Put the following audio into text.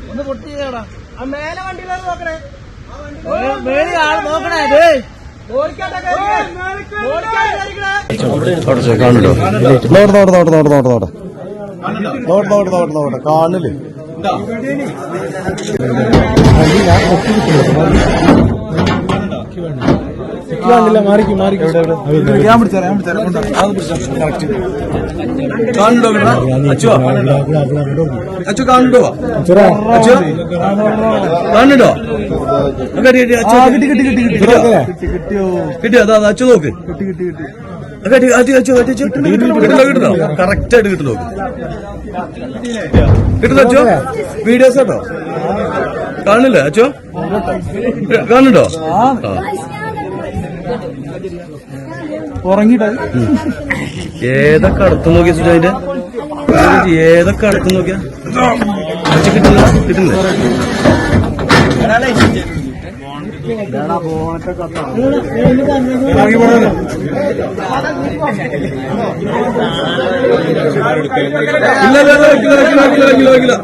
ഒന്ന് പൊട്ടിയടാ മേലെ വണ്ടിയിലാണ് നോക്കണേ നോക്കണേ കാണില്ലേ അച്ചു കാണുണ്ടോ കാണുന്നുണ്ടോ കിട്ടിയോ അതാ അച്ചു നോക്ക് കിട്ടുന്നോ കറക്റ്റ് ആയിട്ട് കിട്ടുന്നു കിട്ടുന്ന അച്ചോ വീഡിയോസ് കേട്ടോ കാണില്ലേ അച്ചോ കാണുന്നുണ്ടോ ഉറങ്ങിട്ട ഏതൊക്കെ അടുത്ത് നോക്കിയ സുജാന്റെ ഏതൊക്കെ അടുത്ത് നോക്കിയാ കിട്ടുന്നില്ല ഇല്ല വെക്കില്ല